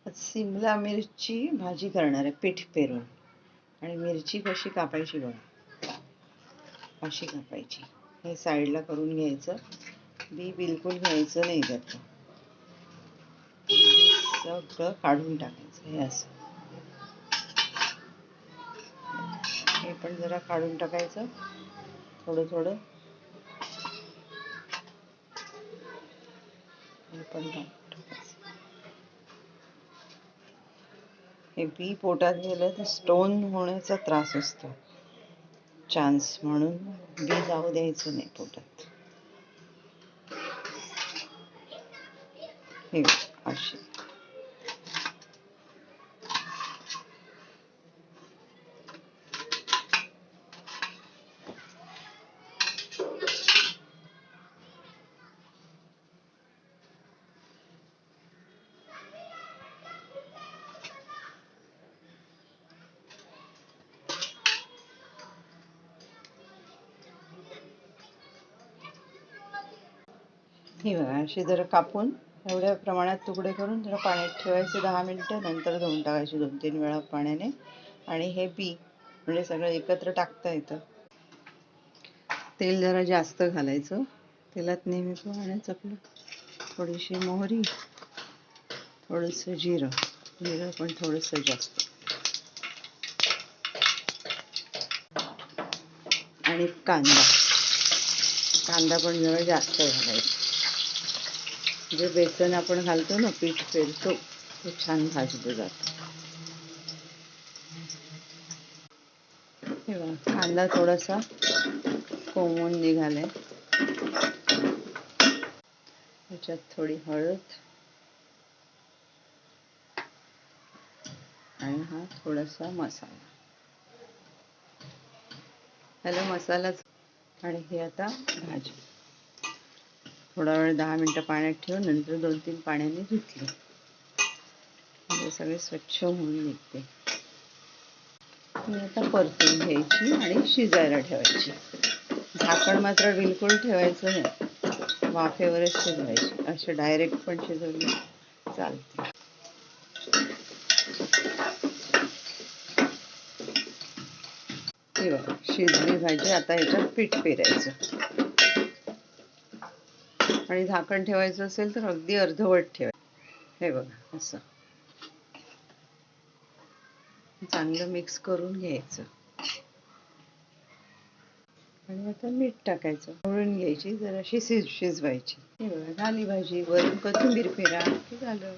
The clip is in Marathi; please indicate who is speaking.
Speaker 1: सिमला मिरची भाजी करणार आहे पीठ पेरून. आणि मिरची कशी कापायची बघा, अशी कापायची. हे साईडला करून घ्यायचं, बी बिलकुल घ्यायचं नाही त्यात, सगळं काढून टाकायचं. हे असं, हे पण जरा काढून टाकायचं थोडं थोडं. हे पण टाकायचं. हे बी पोटात गेलं तर स्टोन होण्याचा त्रास असतो, चान्स, म्हणून बी जाऊ द्यायचं नाही पोटात. हे अशी ही बघा, अशी जरा कापून एवढ्या प्रमाणात तुकडे करून जरा पाण्यात ठेवायचे 10 मिनिटं, नंतर धुवून टाकायचे 2-3 वेळा पाण्याने. आणि हे बी म्हणजे सगळं एकत्र टाकता येतं. तेल जरा जास्त घालायचं, तेलात नेहमी पाण्यात आपलं थोडीशी मोहरी, थोडंसं जिरं, जिरं पण थोडंसं जास्त, आणि कांदा, कांदा पण जरा जास्त घालायचा. जे बेसन आपण घालतो ना, पीठ पेरतो, ते छान भाजलं जातं. हे बघा, कांदा थोडासा कोमून निघालाय. त्याच्यात थोडी हळद आणि हा थोडासा मसाला, ह्याला मसालाच. आणि हे आता भाजी थोडा वेळ 10 मिनिटं पाण्यात ठेवून नंतर 2-3 पाण्याने धुतली म्हणजे सगळे स्वच्छ होऊन निघते. ही आता परतून घ्यायची आणि शिजायला ठेवायची. झाकण मात्र बिलकुल ठेवायचं नाही, वाफेवरच शिजवायची. असे डायरेक्ट पण शिजवली चालते. हे बघा, शिजली भाजी. आता ह्याच्यात पीठ पेरायचं आणि झाकण ठेवायचं असेल तर अगदी अर्धवट ठेवायचं. हे बघा, असं चांगलं मिक्स करून घ्यायचं. आणि आता मीठ टाकायचं, ढवळून घ्यायची, जराशी शिजवायची. हे बघा, झाली भाजी. वरून कोथिंबीर पेरा की झालं.